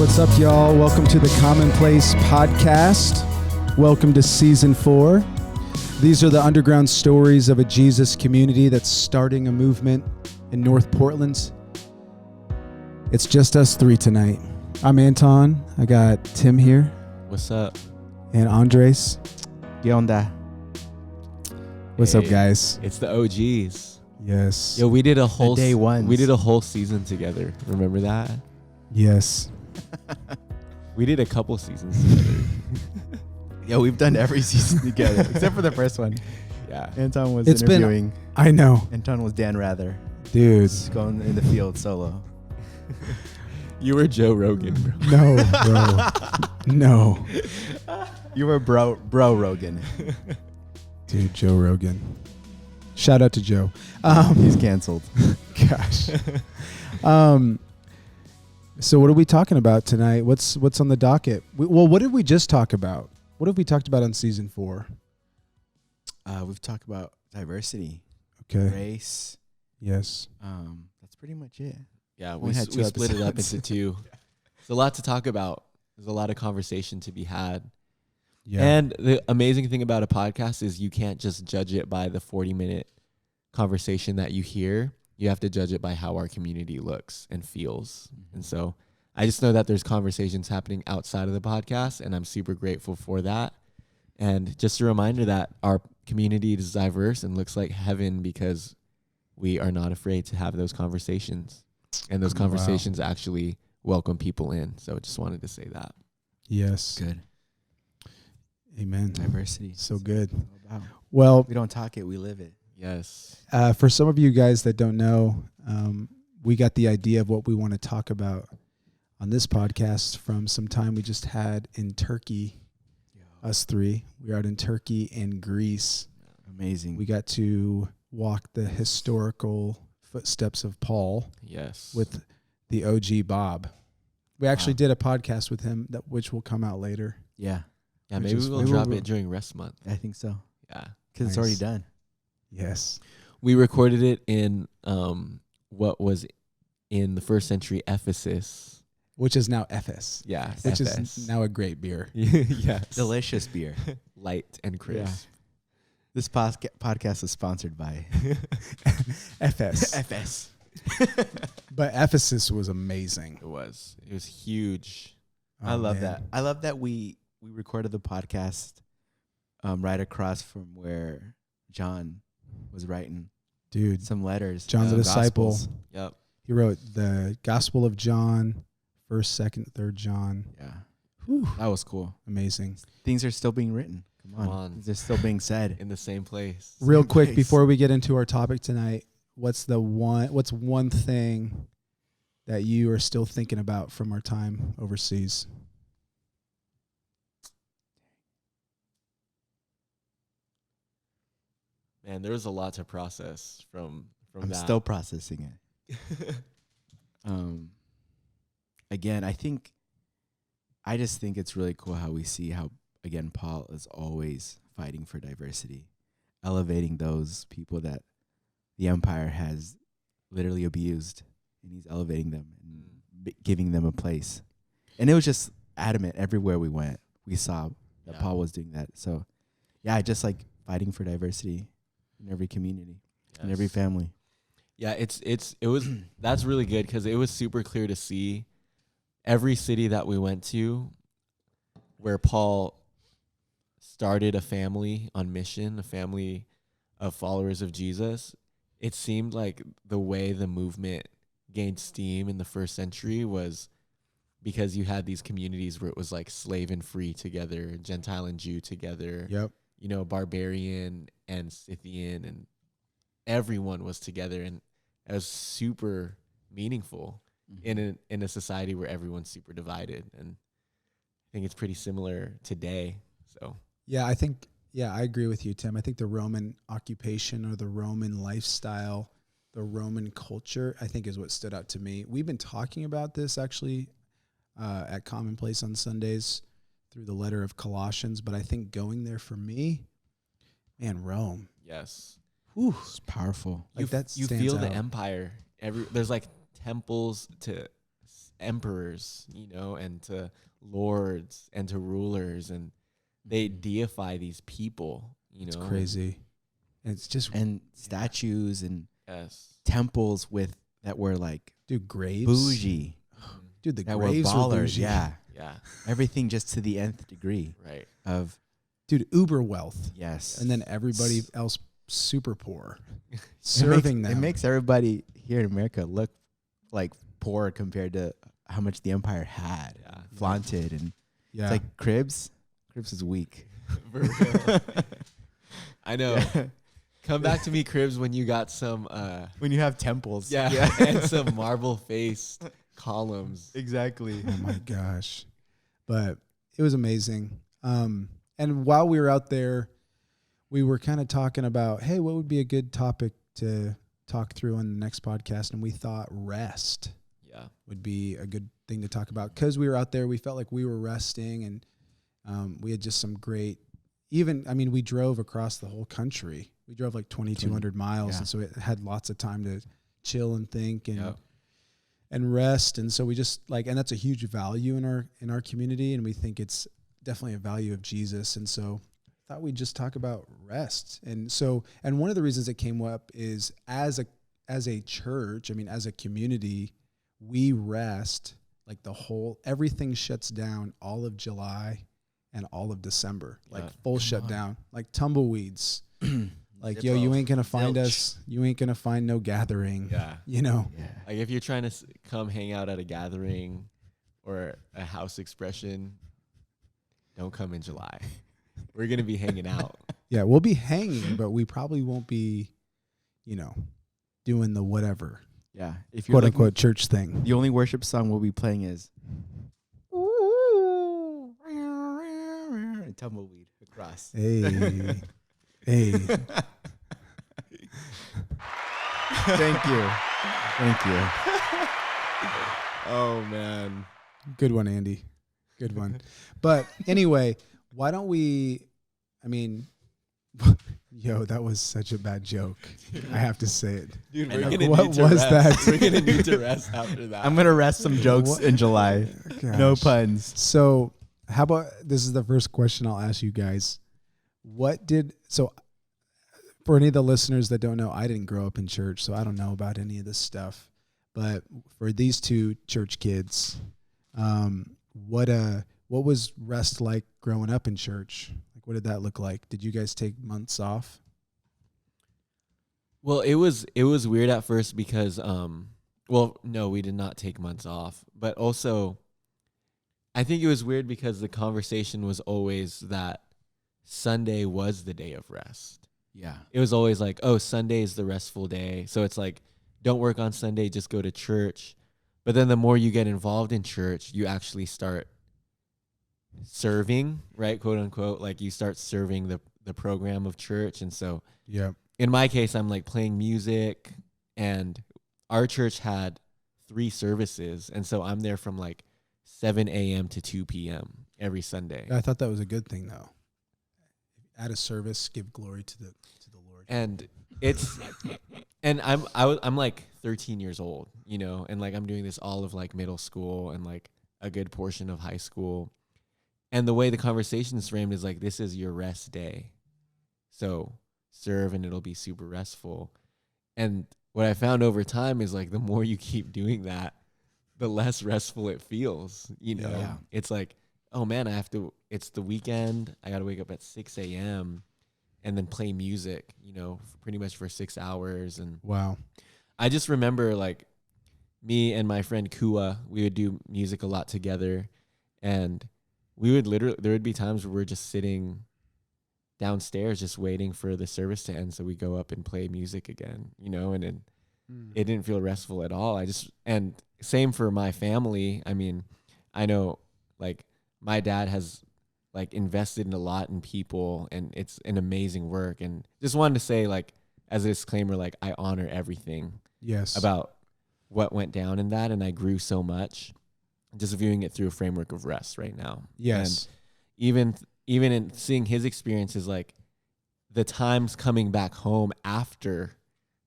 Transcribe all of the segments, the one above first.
What's up, y'all? Welcome to the Commonplace Podcast. Welcome to Season 4. These are the underground stories of a Jesus community that's starting a movement in North Portland. It's just us three tonight. I'm Anton. I got Tim here. What's up? And Andres. ¿Qué onda? What's up, guys? It's the OGs. Yes. Yo, we did a whole day ones. We did a whole season together. Remember that? Yes. We did a couple seasons together. Yeah, we've done every season together except for the first one. Yeah. Anton was It's been- interviewing. I know. Anton was Dan Rather. Dude. Just going in the field solo. You were Joe Rogan, bro. No, bro. No. You were bro Rogan. Dude, Joe Rogan. Shout out to Joe. He's canceled. Gosh. So what are we talking about tonight? What's on the docket? What did we just talk about? What have we talked about on Season 4? We've talked about diversity, Okay. race. Yes. That's pretty much it. Yeah, We we had two split it up episodes. into two. There's a lot to talk about. There's a lot of conversation to be had. Yeah. And the amazing thing about a podcast is you can't just judge it by the 40-minute conversation that you hear. You have to judge it by how our community looks and feels. And so I just know that there's conversations happening outside of the podcast, and I'm super grateful for that. And just a reminder that our community is diverse and looks like heaven because we are not afraid to have those conversations. And those Wow. conversations actually welcome people in. So just wanted to say that. Yes. Good. Amen. Diversity. So good. It's all about. Well, We don't talk it, we live it. Yes. for some of you guys that don't know, we got the idea of what we want to talk about on this podcast from some time we just had in Turkey. Us three. We were out in Turkey and Greece. Amazing. We got to walk the historical footsteps of Paul Yes. with the OG Bob. We actually did a podcast with him which will come out later. yeah, Yeah, Which maybe is we'll fun. drop it during rest month. I think so. Yeah. Because it's Nice. already done. Yes. We recorded it in what was in the first century Ephesus. Which is now Ephes. Yeah. Which Ephes. is now a great beer. Yes. Delicious beer. Light and crisp. This podcast is sponsored by Ephes. FS. But Ephesus was amazing. It was huge. I Oh, love man. that. I love that we recorded the podcast right across from where John was writing Dude, some letters. John's a disciple. Gospels. Yep. He wrote the Gospel of John, 1st, 2nd, 3rd John. Yeah, Whew. that was cool. Amazing. Things are still being written. Come on. Things are still being said. In the same place. Real quick, Nice. before we get into our topic tonight, what's one thing that you are still thinking about from our time overseas? Man, there was a lot to process from I'm that. still processing it. Again, I just think it's really cool how we see how, again, Paul is always fighting for diversity, elevating those people that the empire has literally abused, and he's elevating them and giving them a place. And it was just adamant everywhere we went. We saw that Yeah. Paul was doing that. So, yeah, I just like fighting for diversity in every community, in every Yes. family. Yeah, it was that's really good because it was super clear to see every city that we went to where Paul started a family on mission, a family of followers of Jesus. It seemed like the way the movement gained steam in the first century was because you had these communities where it was like slave and free together, Gentile and Jew together. Yep. You know, barbarian and Scythian, and everyone was together, and it was super meaningful in a society where everyone's super divided. And I think it's pretty similar today. So Yeah, I agree with you, Tim. I think the Roman occupation or the Roman lifestyle, the Roman culture, I think is what stood out to me. We've been talking about this actually at Commonplace on Sundays through the letter of Colossians, but I think going there for me, man, Rome. yes, Whew, it's powerful. Like that you stands feel the out. empire. There's like temples to emperors, and to lords and to rulers, and they deify these people, It's crazy. And it's just And statues and Yes. temples that were like dude, graves. bougie, Dude, the that were graves were baller. bougie. Yeah, Yeah. everything just to the nth degree Right. of Dude, uber wealth. yes. And then everybody else super poor. It Serving makes, them. It makes everybody here in America look like poor compared to how much the empire had, Yeah. flaunted, and yeah. it's like Cribs. Cribs is weak. For real. I know. Come back to me, Cribs, when you got some When you have temples, and some marble faced columns. exactly. Oh my gosh. But it was amazing. And while we were out there, we were kind of talking about, hey, what would be a good topic to talk through on the next podcast? And we thought rest Yeah. would be a good thing to talk about because we were out there. We felt like we were resting, and we had just some great, we drove across the whole country. We drove like 2,200 miles. Yeah. And so it had lots of time to chill and think and Yep. and rest. And so we just and that's a huge value in our community. And we think it's definitely a value of Jesus. And so I thought we'd just talk about rest. And one of the reasons it came up is as a church, as a community, we rest like everything shuts down all of July and all of December, like Yeah. full shutdown, like tumbleweeds. Like, Zip yo, you off. ain't going to find Zilch. us. You ain't going to find no gathering. Yeah. Yeah. Like if you're trying to come hang out at a gathering or a house expression, don't come in July. We're going to be hanging out. Yeah, we'll be hanging, but we probably won't be, doing the whatever, Yeah. If you're quote looking, unquote church thing. the only worship song we'll be playing is Tumbleweed across. Hey, hey, Thank you. Thank you. Oh, man. good one, Andy. Good one. But anyway, why don't we? Yo, that was such a bad joke. I have to say it. Dude, I we're know. going to What need to was rest. that? We're going to need to rest after that. I'm gonna rest some jokes What? in July. No Gosh. puns. So, how about this is the first question I'll ask you guys. For any of the listeners that don't know, I didn't grow up in church, so I don't know about any of this stuff. But for these two church kids, what was rest like growing up in church? Like, what did that look like? Did you guys take months off? Well, it was weird at first because no, we did not take months off. But also I think it was weird because the conversation was always that Sunday was the day of rest. Yeah. It was always like, oh, Sunday is the restful day. So it's like, don't work on Sunday, just go to church. But then the more you get involved in church, you actually start serving, right? Quote unquote. Like you start serving the program of church. And so Yeah. in my case, I'm like playing music, and our church had 3 services. And so I'm there from like 7 a.m. to 2 p.m. every Sunday. I thought that was a good thing, though. At a service, give glory to the Lord. And it's and I'm like 13 years old, and like I'm doing this all of like middle school and like a good portion of high school. And the way the conversation is framed is like, this is your rest day. So serve and it'll be super restful. And what I found over time is like the more you keep doing that, the less restful it feels, Yeah. It's like, oh man, it's the weekend. I got to wake up at 6 a.m. and then play music, pretty much for 6 hours. And Wow. I just remember like me and my friend Kua, we would do music a lot together, and there would be times where we're just sitting downstairs just waiting for the service to end so we go up and play music again, and then it didn't feel restful at all. And same for my family. I know like my dad has like invested in a lot in people, and it's an amazing work. And just wanted to say, like, as a disclaimer, like I honor everything Yes. about what went down in that. And I grew so much just viewing it through a framework of rest right now. Yes. And even in seeing his experiences, like the times coming back home after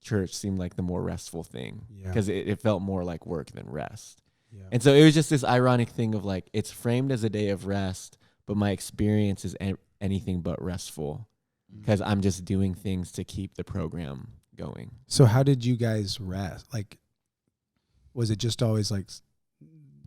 church seemed like the more restful thing, Yeah. because it felt more like work than rest. Yeah. And so it was just this ironic thing of like, it's framed as a day of rest, but my experience is anything but restful because I'm just doing things to keep the program going. So how did you guys rest? Like, was it just always like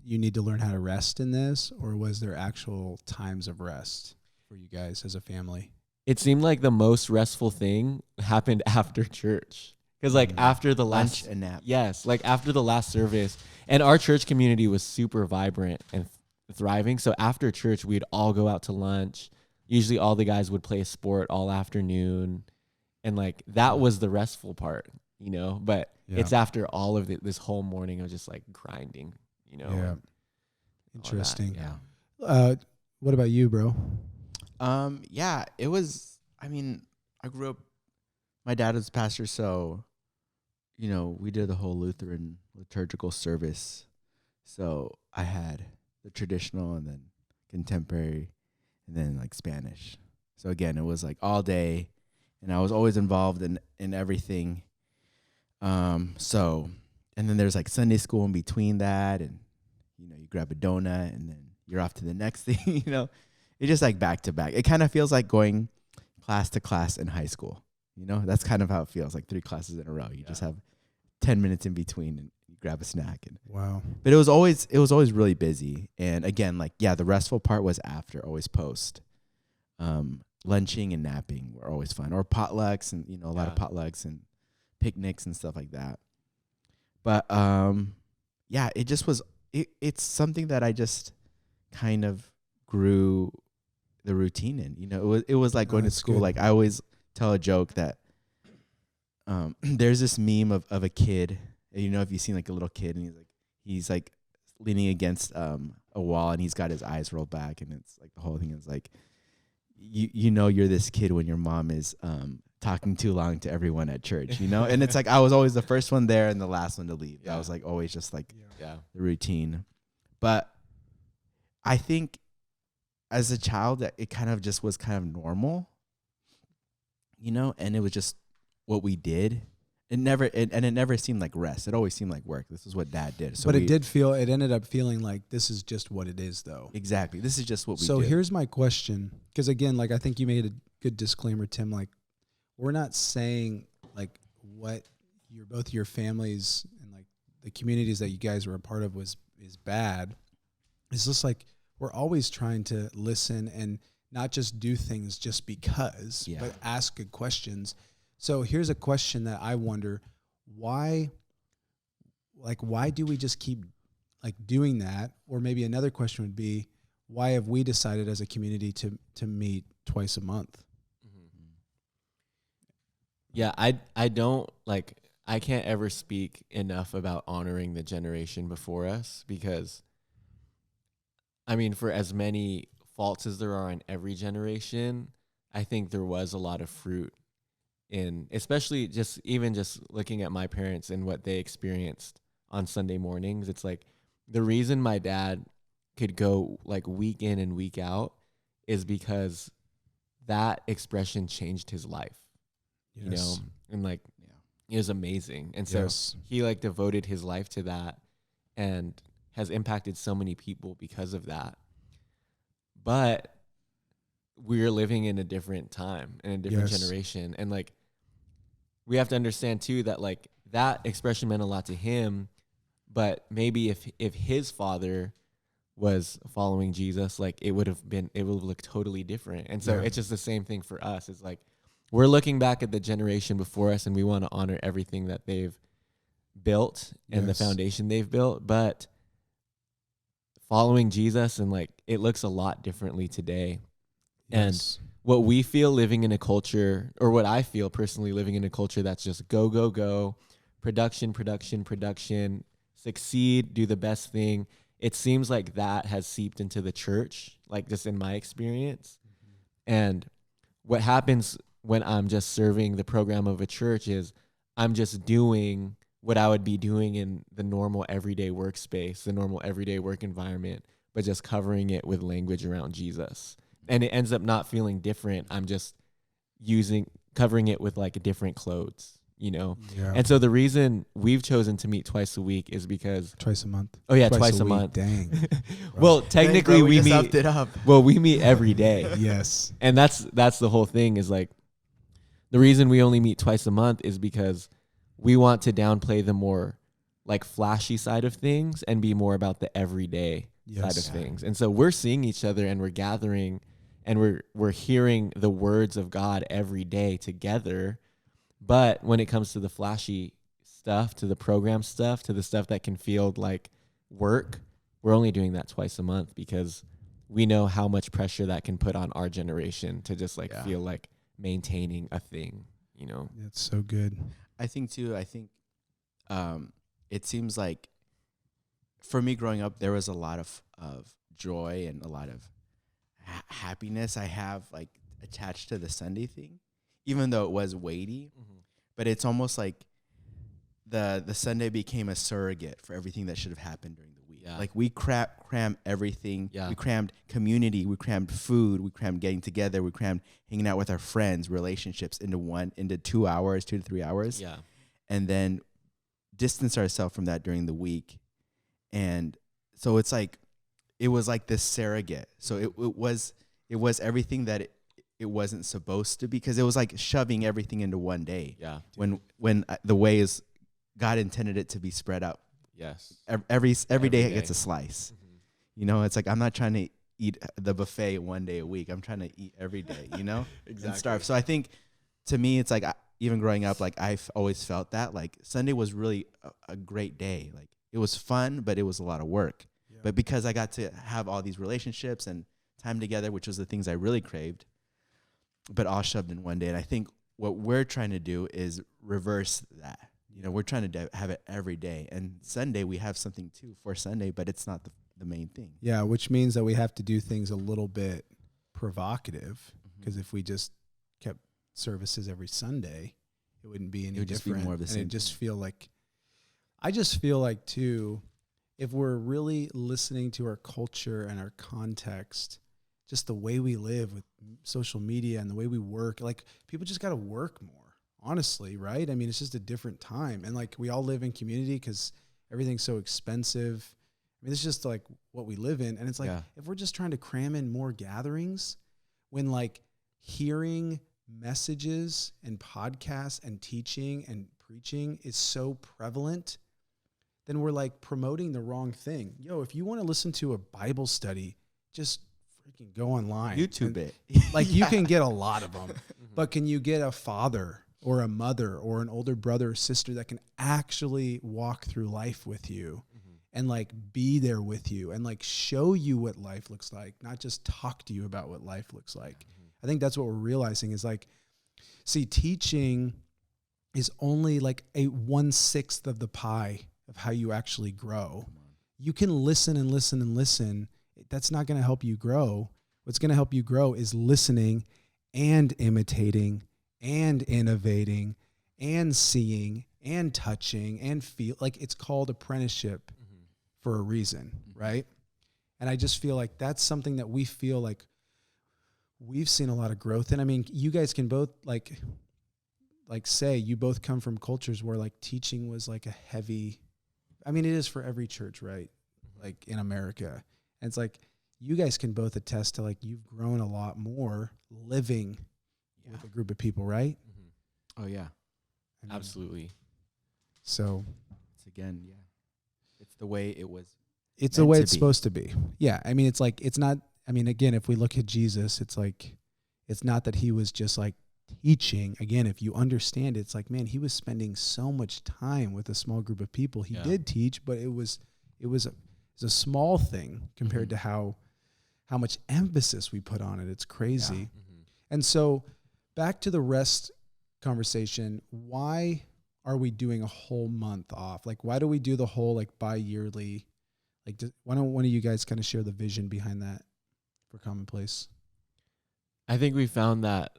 you need to learn how to rest in this, or was there actual times of rest for you guys as a family? It seemed like the most restful thing happened after church. Because like after the Lunch last and nap. yes, like after the last service, and our church community was super vibrant and thriving. So after church, we'd all go out to lunch. Usually all the guys would play a sport all afternoon. And like that was the restful part, you know, but it's after all of this whole morning of just like grinding, you know. Yeah. and Interesting. Yeah. What about you, bro? Yeah, it was, I mean, I grew up, my dad was a pastor, so, you know, we did the whole Lutheran liturgical service. So I had the traditional and then contemporary and then like Spanish. So again, it was like all day and I was always involved in everything. So, and then there's like Sunday school in between that, and, you know, you grab a donut and then you're off to the next thing, you know. It's just like back to back. It kind of feels like going class to class in high school. You know, that's kind of how it feels, like 3 classes in a row. You just have 10 minutes in between and you grab a snack. And Wow. but it was always really busy. And again, like, yeah, the restful part was after, always post. Lunching and napping were always fun, or potlucks, and, you know, a lot of potlucks and picnics and stuff like that. But yeah, it just was, it's something that I just kind of grew the routine in. You know, it was like going to school. Good. Like, I always tell a joke that there's this meme of a kid, you know, if you've seen like a little kid and he's like leaning against a wall and he's got his eyes rolled back, and it's like the whole thing is like, you know, you're this kid when your mom is talking too long to everyone at church, you know. And it's like I was always the first one there and the last one to leave. I was like always just like the routine. But I think as a child, it kind of just was kind of normal, you know, and it was just what we did. It never seemed like rest. It always seemed like work. This is what Dad did. So but it ended up feeling like this is just what it is, though. Exactly. This is just what we do. So here's my question. Because again, like, I think you made a good disclaimer, Tim. Like, we're not saying like what both your families and like the communities that you guys were a part of is bad. It's just like, we're always trying to listen and not just do things just because, but ask good questions. So here's a question that I wonder: why do we just keep like doing that? Or maybe another question would be, why have we decided as a community to meet twice a month? Yeah, I don't like, I can't ever speak enough about honoring the generation before us, because I mean, for as many faults as there are in every generation, I think there was a lot of fruit in, especially just looking at my parents and what they experienced on Sunday mornings. It's like the reason my dad could go like week in and week out is because that expression changed his life, you know, and like it was amazing. And so he like devoted his life to that and has impacted so many people because of that. But we're living in a different time, in a different generation. And like, we have to understand too that like that expression meant a lot to him, but maybe if his father was following Jesus, like it would have looked totally different. And so it's just the same thing for us. It's like, we're looking back at the generation before us and we want to honor everything that they've built and the foundation they've built, but following Jesus, and like it looks a lot differently today. And what we feel living in a culture, or what I feel personally living in a culture that's just go, go, go, production, succeed, do the best thing. It seems like that has seeped into the church, like just in my experience. And what happens when I'm just serving the program of a church is I'm just doing what I would be doing in the normal everyday workspace, the normal everyday work environment, but just covering it with language around Jesus. And it ends up not feeling different. I'm just covering it with like different clothes, you know. Yeah. And so the reason we've chosen to meet twice a week is because Twice a month. twice a week. month. Dang. Well, technically we just meet upped it up. well, we meet every day. Yes. And that's the whole thing is like the reason we only meet twice a month is because we want to downplay the more like flashy side of things and be more about the everyday side of things. And so we're seeing each other and we're gathering and we're hearing the words of God every day together. But when it comes to the flashy stuff, to the program stuff, to the stuff that can feel like work, we're only doing that twice a month because we know how much pressure that can put on our generation to just like feel like maintaining a thing, you know? It's so good. I think it seems like for me growing up, there was a lot of joy and a lot of happiness I have like attached to the Sunday thing, even though it was weighty. But it's almost like the Sunday became a surrogate for everything that should have happened during the week. Like we crammed everything. We crammed community. We crammed food. We crammed getting together. We crammed hanging out with our friends, relationships into 2 hours, 2 to 3 hours. Yeah. And then distance ourselves from that during the week. And so it's like, it was like this surrogate. So it was everything that it wasn't supposed to be, because it was like shoving everything into one day. Yeah. When the way is God intended it to be spread out. Yes. Every day day. it gets a slice. You know, it's like I'm not trying to eat the buffet one day a week. I'm trying to eat every day, you know? Exactly. And starve. So I think to me it's like even growing up, like I've always felt that like Sunday was really a great day. Like it was fun, but it was a lot of work. Yeah. But because I got to have all these relationships and time together, which was the things I really craved, but all shoved in one day. And I think what we're trying to do is reverse that. You know, we're trying to have it every day. And Sunday, we have something too for Sunday, but it's not the main thing. Yeah, which means that we have to do things a little bit provocative, because if we just kept services every Sunday, it wouldn't be any It would just be different. more of the same And it just thing. feel like, I just feel like too, if we're really listening to our culture and our context, just the way we live with social media and the way we work, like people just got to work more. Honestly, right? I mean, it's just a different time. And like we all live in community because everything's so expensive. I mean, it's just like what we live in. And it's like, if we're just trying to cram in more gatherings, when like hearing messages and podcasts and teaching and preaching is so prevalent, then we're like promoting the wrong thing. Yo, if you want to listen to a Bible study, just freaking go online. YouTube it. Like you can get a lot of them, but can you get a father or a mother or an older brother or sister that can actually walk through life with you and like be there with you and like show you what life looks like, not just talk to you about what life looks like. I think that's what we're realizing is like, see, teaching is only like a 1/6 of the pie of how you actually grow. You can listen and listen and listen. That's not going to help you grow. What's going to help you grow is listening and imitating and innovating and seeing and touching and feel. Like it's called apprenticeship for a reason, right? And I just feel like that's something that we feel like we've seen a lot of growth in. I mean, you guys can both like say you both come from cultures where like teaching was like a heavy, I mean, it is for every church, right? Like in America. And it's like, you guys can both attest to like, you've grown a lot more living with a group of people, right? Oh yeah, I mean, Absolutely. So it's again, it's the way it was. it's the meant way to it's be. supposed to be. Yeah. I mean, it's like, it's not, I mean, again, if we look at Jesus, it's like, it's not that he was just like teaching. Again, if you understand it, it's like, man, he was spending so much time with a small group of people. He did teach, but it was a small thing compared to how much emphasis we put on it. It's crazy. And so back to the rest conversation, why are we doing a whole month off? Like, why do we do the whole like bi-yearly? Like, why don't one of you guys kind of share the vision behind that for Commonplace? I think we found that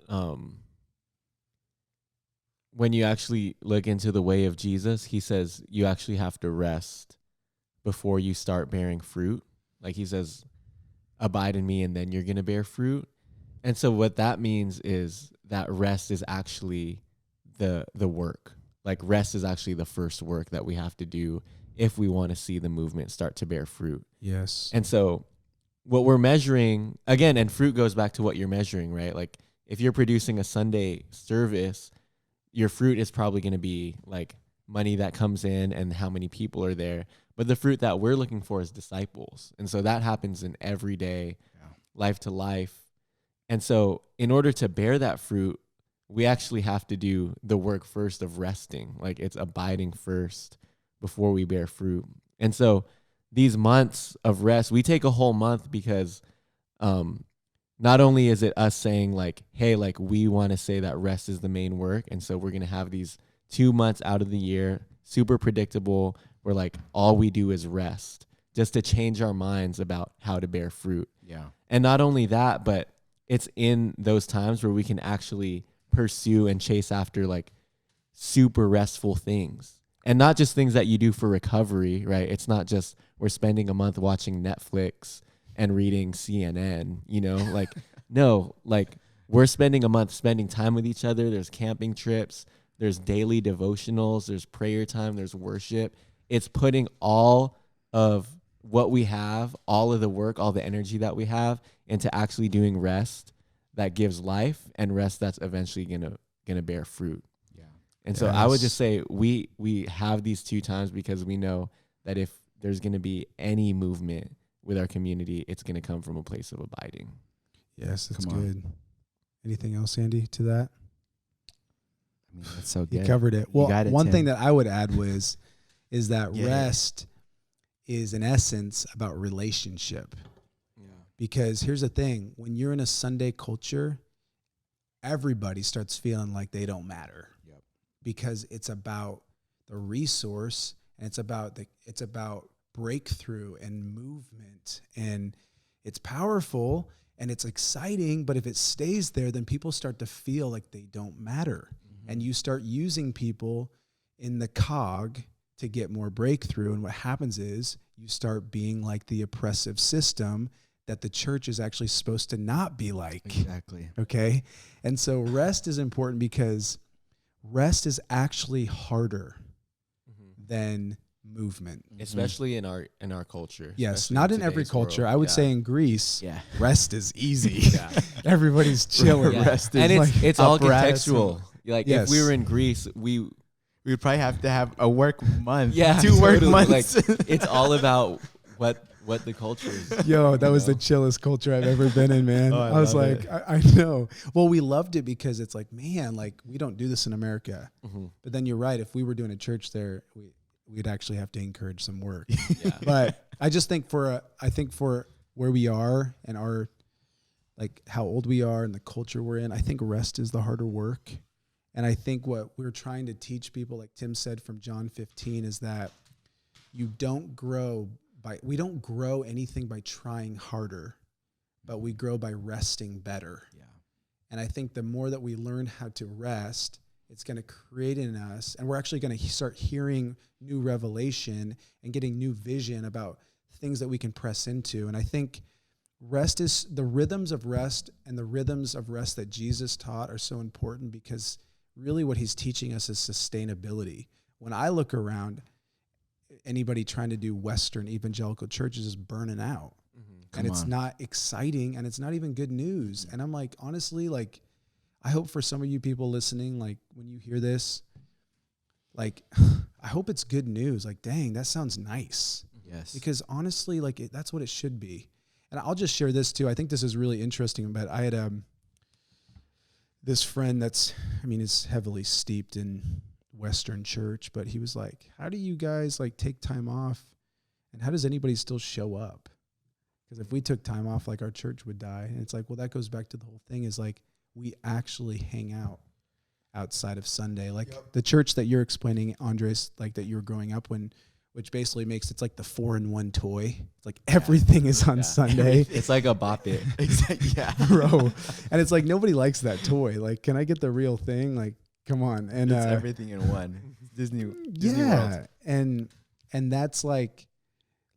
when you actually look into the way of Jesus, he says you actually have to rest before you start bearing fruit. Like he says, abide in me and then you're going to bear fruit. And so what that means is that rest is actually the work. like rest is actually the first work that we have to do if we want to see the movement start to bear fruit. Yes. And so what we're measuring, again, and fruit goes back to what you're measuring, right? Like if you're producing a Sunday service, your fruit is probably going to be like money that comes in and how many people are there. But the fruit that we're looking for is disciples. And so that happens in everyday life to life. And so in order to bear that fruit, we actually have to do the work first of resting. Like it's abiding first before we bear fruit. And so these months of rest, we take a whole month because not only is it us saying like, hey, like we want to say that rest is the main work. And so we're going to have these 2 months out of the year, super predictable, where like all we do is rest just to change our minds about how to bear fruit. Yeah. And not only that, but it's in those times where we can actually pursue and chase after like super restful things. And not just things that you do for recovery, right? It's not just we're spending a month watching Netflix and reading CNN, you know, like, no, like we're spending a month spending time with each other. There's camping trips, there's daily devotionals, there's prayer time, there's worship. It's putting all of what we have, all of the work, all the energy that we have into actually doing rest that gives life and rest that's eventually gonna bear fruit. Yeah. And so I would just say we have these 2 times because we know that if there's gonna be any movement with our community, it's gonna come from a place of abiding. Yes, that's Come on. good. Anything else, Andy, to that? I mean, that's so You good. covered it. You Well, got it, one Tim. thing that I would add is that Yeah. rest is in essence about relationship. Because here's the thing, when you're in a Sunday culture, everybody starts feeling like they don't matter. Yep. Because it's about the resource and it's about breakthrough and movement, and it's powerful and it's exciting, but if it stays there, then people start to feel like they don't matter. Mm-hmm. And you start using people in the cog to get more breakthrough, and what happens is you start being like the oppressive system that the church is actually supposed to not be like. Exactly. Okay? And so rest is important because rest is actually harder than movement. Especially in our culture. Yes, especially not in every today's culture. world. I would Yeah. say in Greece, Yeah. rest is easy. Everybody's chilling. Yeah. Rest and is it's like it's all apparatus contextual. Like Yes. if we were in Greece, we We'd probably have to have a work month. yeah, 2 work totally. months. Like it's all about what the culture is. Yo, that you was the know? chillest culture I've ever been in, man. Oh, I I was love like, it. I know. Well, we loved it because it's like, man, like we don't do this in America. Mhm. But then you're right. If we were doing a church there, we'd actually have to encourage some work. Yeah. But I just think for where we are and our, like how old we are and the culture we're in, I think rest is the harder work. And I think what we're trying to teach people, like Tim said from John 15, is that we don't grow anything by trying harder, but we grow by resting better. Yeah. And I think the more that we learn how to rest, it's going to create in us, and we're actually going to start hearing new revelation and getting new vision about things that we can press into. And I think rest is the rhythms of rest, and the rhythms of rest that Jesus taught are so important because really what he's teaching us is sustainability. When I look around, anybody trying to do Western evangelical churches is burning out. And it's not exciting, and it's not even good news. And I'm like, honestly, like, I hope for some of you people listening, like when you hear this, like, I hope it's good news. Like, dang, that sounds nice. Yes. Because honestly, like that's what it should be. And I'll just share this too. I think this is really interesting. But I had this friend is heavily steeped in Western church, but he was like, how do you guys like take time off? And how does anybody still show up? Because if we took time off, like our church would die. And it's like, well, that goes back to the whole thing is like, we actually hang out outside of Sunday. Like the church that you're explaining, Andres, like that you were growing up when, which basically makes it's like the 4-in-1 toy. It's like everything is on Sunday. It's like a bop it. Exactly. Yeah. Bro. And it's like nobody likes that toy. Like, can I get the real thing? Like, come on. And It's everything in one. Disney yeah. World. And that's like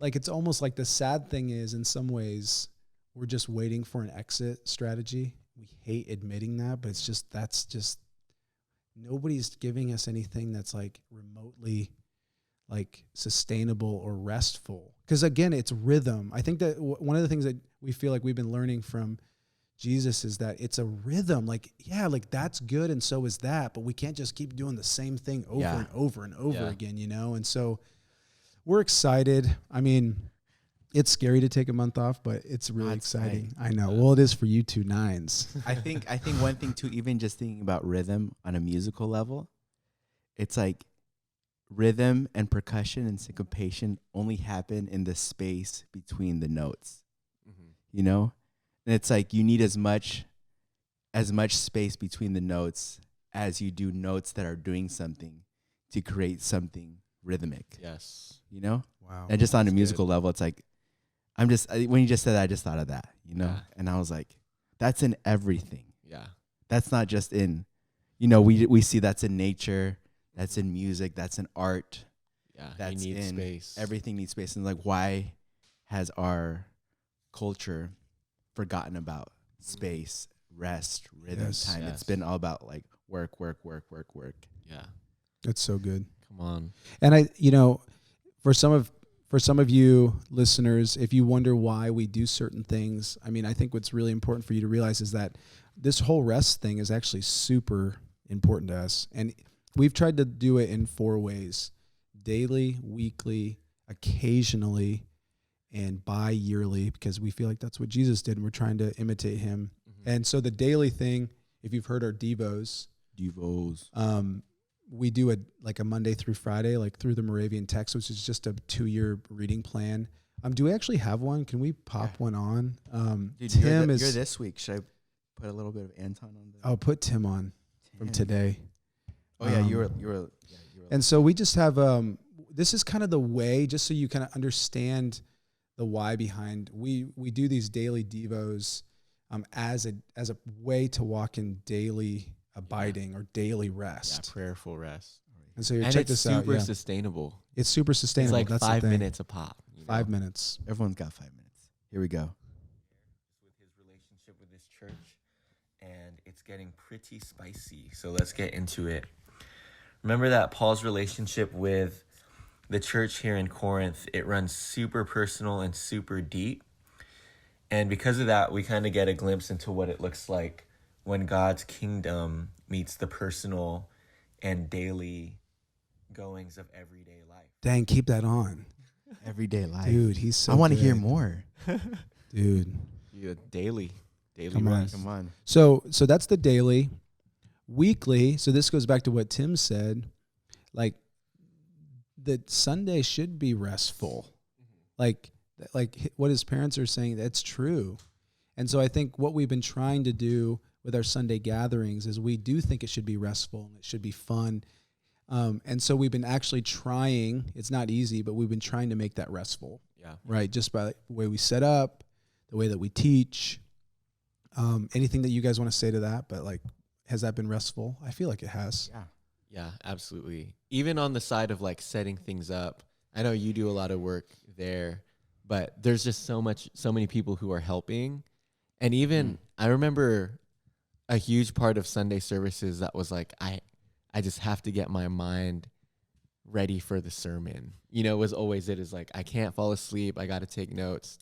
it's almost like the sad thing is in some ways we're just waiting for an exit strategy. We hate admitting that, but it's just nobody's giving us anything that's like remotely like sustainable or restful. Because again, it's rhythm. I think that one of the things that we feel like we've been learning from Jesus is that it's a rhythm. Like, yeah, like that's good. And so is that, but we can't just keep doing the same thing over and over and over again, you know? And so we're excited. I mean, it's scary to take a month off, but it's really exciting. I know. Well, it is for you two nines. I think one thing too, even just thinking about rhythm on a musical level, it's like rhythm and percussion and syncopation only happen in the space between the notes. You know? And it's like you need as much space between the notes as you do notes that are doing something to create something rhythmic. Yes. You know? Wow. And just on a musical level, it's like, when you just said that, I just thought of that, you know? Yeah. And I was like, that's in everything. Yeah. That's not just in, you know, we see that's in nature, that's in music, that's in art. Yeah. That's you need in space. Everything needs space. And like, why has our culture forgotten about space, rest, rhythm, time? It's been all about like work. Yeah. That's so good. Come on. And I, you know, for some of you listeners, if you wonder why we do certain things, I mean, I think what's really important for you to realize is that this whole rest thing is actually super important to us. And we've tried to do it in 4 ways: daily, weekly, occasionally, and bi-yearly, because we feel like that's what Jesus did and we're trying to imitate him. And so the daily thing, if you've heard our Devos, we do a Monday through Friday, like through the Moravian text, which is just a 2-year reading plan. Do we actually have one? Can we pop one on? Dude, Tim you're this week. Should I put a little bit of Anton on the? I'll put Tim on from today. Oh yeah, you were. And so we just have, this is kind of the way, just so you kind of understand the why behind, we do these daily devos as a way to walk in daily abiding or daily rest. Yeah, prayerful rest. And so check this out. It's super sustainable. It's super sustainable. It's like that's 5 minutes a pop. 5 minutes. Everyone's got 5 minutes. Here we go. With his relationship with this church, and it's getting pretty spicy. So let's get into it. Remember that Paul's relationship with the church here in Corinth, it runs super personal and super deep. And because of that, we kind of get a glimpse into what it looks like when God's kingdom meets the personal and daily goings of everyday life. Dang, keep that on. Everyday life. Dude, he's so I want to good. hear more. Dude. Yeah, daily Come on. rest. Come on. So that's the daily. Weekly, so this goes back to what Tim said, like the Sunday should be restful. Like what his parents are saying, that's true. And so I think what we've been trying to do with our Sunday gatherings is we do think it should be restful and it should be fun. And so we've been actually trying, it's not easy, but we've been trying to make that restful. Yeah. Right. Just by the way we set up, the way that we teach. Anything that you guys want to say to that, but like, has that been restful? I feel like it has. Yeah, absolutely. Even on the side of like setting things up, I know you do a lot of work there, but there's just so many people who are helping. And even I remember a huge part of Sunday services that was like, I just have to get my mind ready for the sermon. You know, was always it is like, I can't fall asleep. I got to take notes.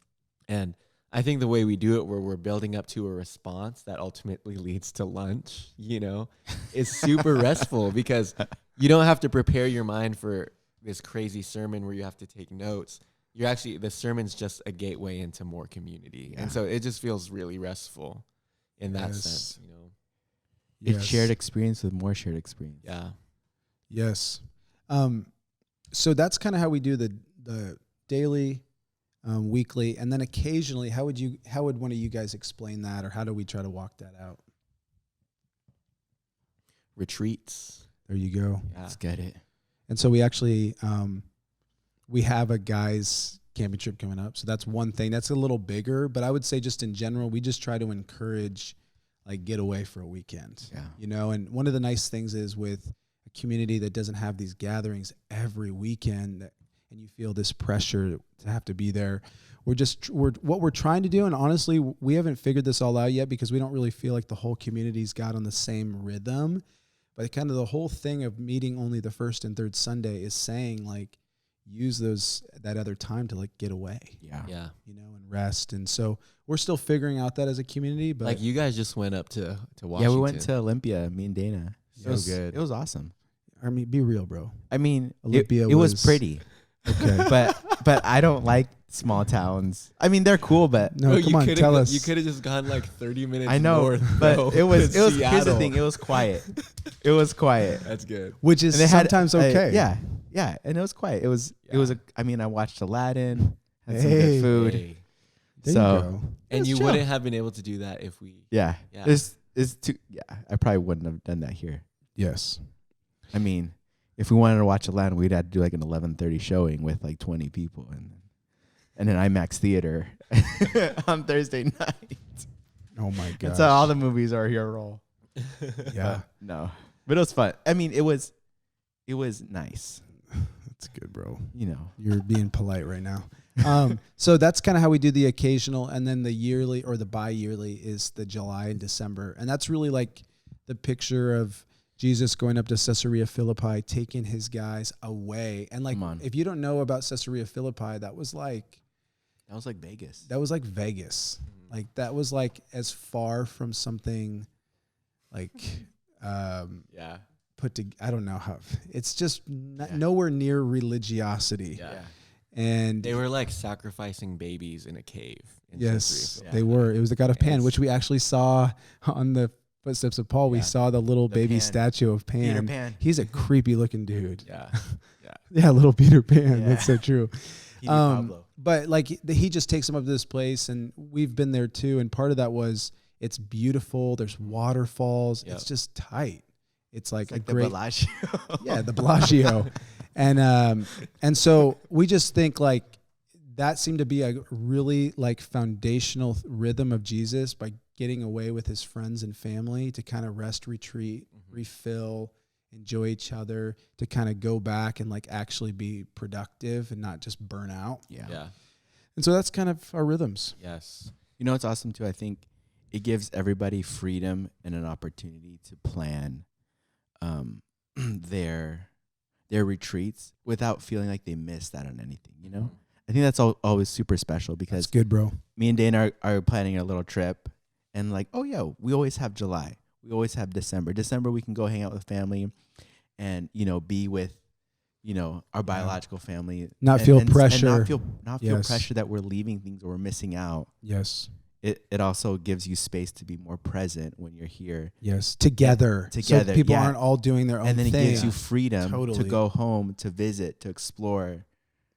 And I think the way we do it, where we're building up to a response that ultimately leads to lunch, you know, is super restful, because you don't have to prepare your mind for this crazy sermon where you have to take notes. You're actually, the sermon's just a gateway into more community. And so it just feels really restful in that sense, you know. It's shared experience with more shared experience. Yeah. Yes. So that's kind of how we do the daily, weekly, and then occasionally. How would one of you guys explain that, or how do we try to walk that out? Retreats. There you go. Yeah. Let's get it. And so we actually we have a guys camping trip coming up. So that's one thing. That's a little bigger, but I would say just in general, we just try to encourage like get away for a weekend. Yeah. You know, and one of the nice things is with a community that doesn't have these gatherings every weekend, and you feel this pressure to have to be there. What we're trying to do, and honestly, we haven't figured this all out yet because we don't really feel like the whole community's got on the same rhythm. But kind of the whole thing of meeting only the first and third Sunday is saying like, use that other time to like get away, Yeah. Yeah. you know, and rest. And so we're still figuring out that as a community, but Like you guys just went up to Washington. Yeah, we went to Olympia, me and Dana. So good. It was awesome. I mean, be real, bro. I mean, Olympia it was was- pretty, Okay. but I don't like small towns. I mean, they're cool, but No, Bro, come on, tell us. You could have just gone like 30 minutes I know. north, But bro, it was to here's the Seattle. thing. It was quiet. It was quiet. That's good. Which is And they had sometimes okay. yeah, and it was quiet. It was Yeah. I mean, I watched Aladdin, had some Hey. good food. Hey. There So- you go. And was you chill. wouldn't have been able to do that if we. Yeah, Yeah. it's too. Yeah, I probably wouldn't have done that here. Yes. I mean, if we wanted to watch Aladdin, we'd have to do like an 11:30 showing with like 20 people and an IMAX theater on Thursday night. Oh my god. That's how all the movies are here roll. Yeah. No, but it was fun. I mean, it was nice. That's good, bro. You know, You're being polite right now. So that's kind of how we do the occasional, and then the yearly or the bi-yearly is the July and December. And that's really like the picture of Jesus going up to Caesarea Philippi, taking his guys away. And like, Come on. if you don't know about Caesarea Philippi, that was like Vegas. Vegas. Like that was like as far from something like Yeah. put to, I don't know how, it's just Yeah. nowhere near religiosity. Yeah. And They were like sacrificing babies in a cave. In yes, Caesarea they Philippi. were. It was the god of Pan, Yes. which we actually saw on the footsteps of Paul. We Yeah. saw the little The baby Pan. statue of Pan. Peter Pan. He's a creepy looking dude. Yeah. Yeah, little Peter Pan. Yeah. That's so true. Petey Pablo. But like he just takes them up to this place, and we've been there too. And part of that was it's beautiful. There's waterfalls. Yep. It's just tight. It's like It's like a the great, Bellagio. yeah, the Bellagio, and so we just think like that seemed to be a really like foundational rhythm of Jesus by getting away with his friends and family to kind of rest, retreat, refill, enjoy each other, to kind of go back and like actually be productive and not just burn out. Yeah. Yeah. And so that's kind of our rhythms. Yes. You know what's awesome too? I think it gives everybody freedom and an opportunity to plan their retreats without feeling like they missed out on anything. You know, I think that's always super special That's because good, bro. me and Dana are planning a little trip, and like, oh yeah, we always have July, we always have December. December we can go hang out with family, and be with our biological family, Not feel and pressure. not feel Yes. pressure that we're leaving things or we're missing out. Yes. It also gives you space to be more present when you're here. Yes. Together. Together, So people yeah. aren't all doing their own And then it thing. gives you freedom to Totally. go home, to visit, to explore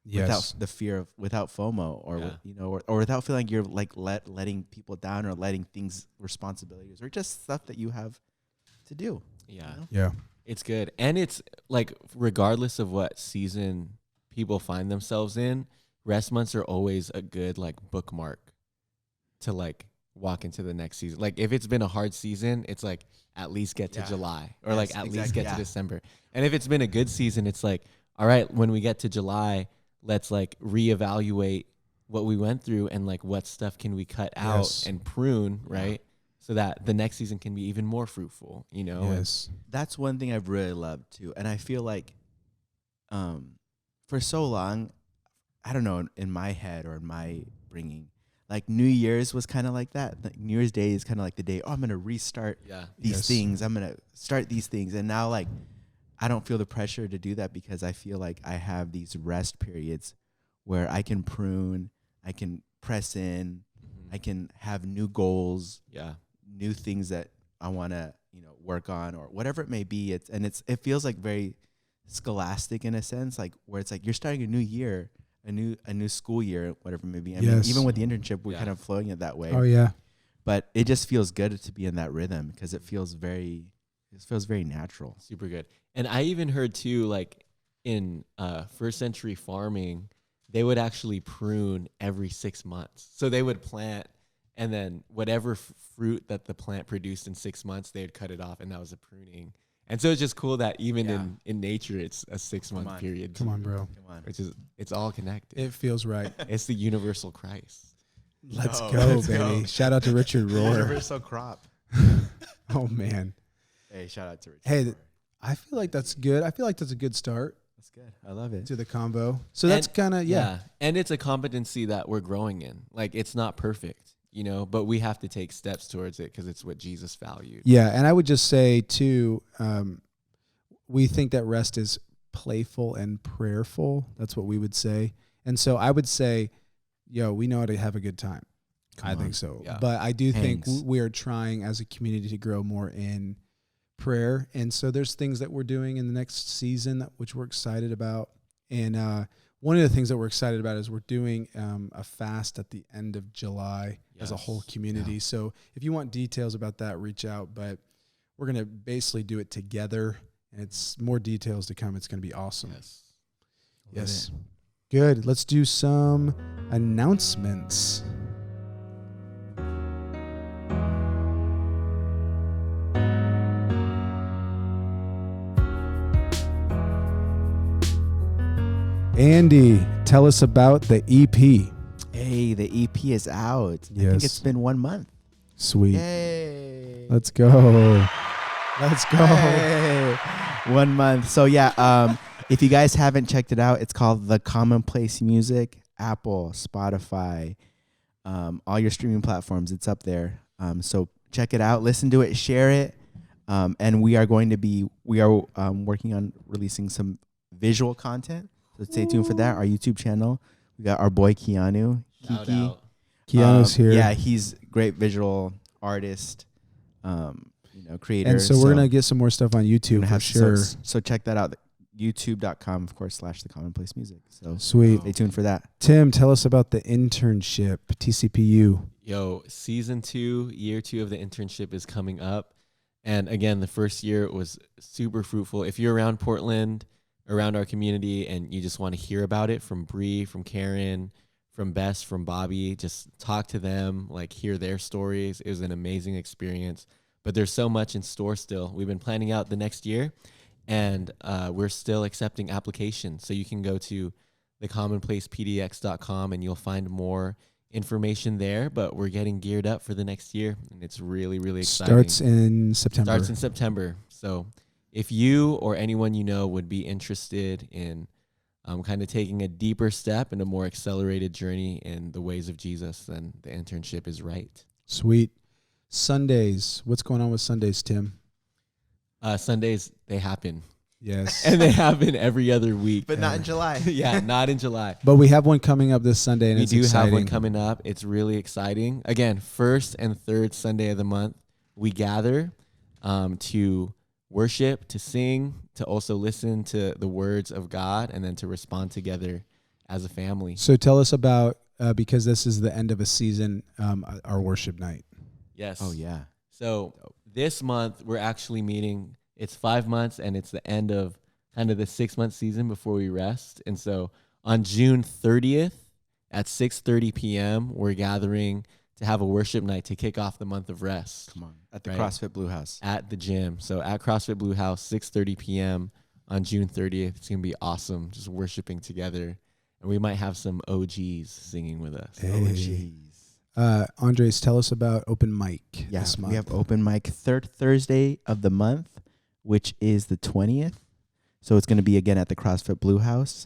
yes. without the fear of, without FOMO or, Yeah. or without feeling like you're like letting people down or letting things, responsibilities, or just stuff that you have to do. Yeah. Yeah. It's good. And it's like, regardless of what season people find themselves in, rest months are always a good like bookmark to like walk into the next season. Like if it's been a hard season, it's like at least get to Yeah. July or Yes, like at least exactly, get yeah. to December. And if it's been a good season, it's like, all right, when we get to July, let's like reevaluate what we went through and like what stuff can we cut out Yes. and prune, right? So that the next season can be even more fruitful, you know? And- Yes. That's one thing I've really loved too. And I feel like for so long, I don't know, in my head or in my bringing, like New Year's was kind of like that. Like New Year's Day is kind of like the day, oh, I'm going to restart yeah. these Yes. things. I'm going to start these things. And now like I don't feel the pressure to do that because I feel like I have these rest periods where I can prune, I can press in, I can have new goals, Yeah. new things that I want to, work on or whatever it may be. It feels like very scholastic in a sense, like where it's like you're starting a new year, a new school year, whatever it may be. I mean, Yes. even with the internship, we're Yeah. kind of flowing it that way. Oh yeah. But it just feels good to be in that rhythm because it feels very natural. Super good. And I even heard too, like in first century farming, they would actually prune every 6 months. So they would plant, and then whatever fruit that the plant produced in 6 months, they'd cut it off, and that was a pruning. And so it's just cool that even Yeah. in nature, it's a 6 month on. period. Come on, bro. Come on. Which is, it's all connected. It feels right. It's the universal Christ. Let's No, go, let's baby. go. Shout out to Richard Rohr. Universal crop. Oh man. Hey, shout out to Richard. Hey, Rohr. I feel like that's good. I feel like that's a good start That's good. I love it. to the convo. So that's kind of, yeah. And it's a competency that we're growing in. Like, it's not perfect, you know, but we have to take steps towards it because it's what Jesus valued. Yeah. And I would just say, too, we think that rest is playful and prayerful. That's what we would say. And so I would say, we know how to have a good time. I think so. Yeah. But I do think Hangs. we are trying as a community to grow more in prayer. And so there's things that we're doing in the next season which we're excited about. And one of the things that we're excited about is we're doing a fast at the end of July as a whole community. Yeah. So if you want details about that, reach out. But we're going to basically do it together. And it's more details to come. It's going to be awesome. Yes. Good. Let's do some announcements. Andy, tell us about the EP. Hey, the EP is out. I Yes. think it's been 1 month. Sweet. Yay. Let's go. Let's go. Hey. 1 month. So yeah, if you guys haven't checked it out, it's called The Commonplace Music. Apple, Spotify, all your streaming platforms. It's up there. So check it out. Listen to it. Share it. And we are working on releasing some visual content. So stay tuned for that. Our YouTube channel. We got our boy Keanu. Shout Kiki. out. Keanu's here. Yeah, he's great visual artist, creator. And so we're going to get some more stuff on We're YouTube gonna for have sure. So check that out. YouTube.com, of course, / The Commonplace Music. So Sweet. stay tuned for that. Tim, tell us about the internship, TCPU. Yo, season 2, year 2 of the internship is coming up. And again, the first year was super fruitful. If you're around Portland, around our community, and you just want to hear about it from Bree, from Karen, from Bess, from Bobby, just talk to them, like hear their stories. It was an amazing experience. But there's so much in store still. We've been planning out the next year, and we're still accepting applications. So you can go to thecommonplacepdx.com and you'll find more information there. But we're getting geared up for the next year, and it's really, really exciting. Starts in September. So if you or anyone you know would be interested in kind of taking a deeper step and a more accelerated journey in the ways of Jesus, then the internship is right. Sweet. Sundays. What's going on with Sundays, Tim? Sundays, they happen. Yes. And they happen every other week. But not in July. Yeah, not in July. But we have one coming up this Sunday, and We it's do exciting. have one coming up. It's really exciting. Again, first and third Sunday of the month, we gather to worship, to sing, to also listen to the words of God, and then to respond together as a family. So tell us about, because this is the end of a season, our worship night. Yes. Oh, yeah. So this month, we're actually meeting. It's 5 months, and it's the end of kind of the 6-month season before we rest. And so on June 30th at 6:30 p.m., we're gathering to have a worship night to kick off the month of rest. Come on. At the Right. CrossFit Blue House. At the gym. So at CrossFit Blue House, 6:30 p.m. on June 30th. It's going to be awesome, just worshiping together. And we might have some OGs singing with us. Hey. Oh, jeez. Andres, tell us about open mic Yeah, this month. we have open mic third Thursday of the month, which is the 20th. So it's going to be again at the CrossFit Blue House.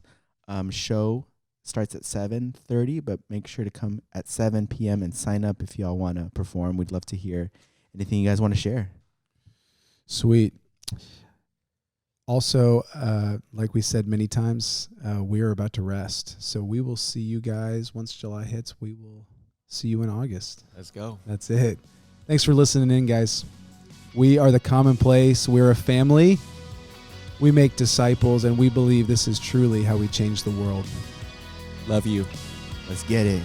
Show starts at 7:30, but make sure to come at 7 p.m. and sign up if y'all want to perform. We'd love to hear anything you guys want to share. Sweet. Also, like we said many times, we are about to rest. So we will see you guys once July hits. We will see you in August. Let's go. That's it. Thanks for listening in, guys. We are the Commonplace. We're a family. We make disciples, and we believe this is truly how we change the world. Love you. Let's get it.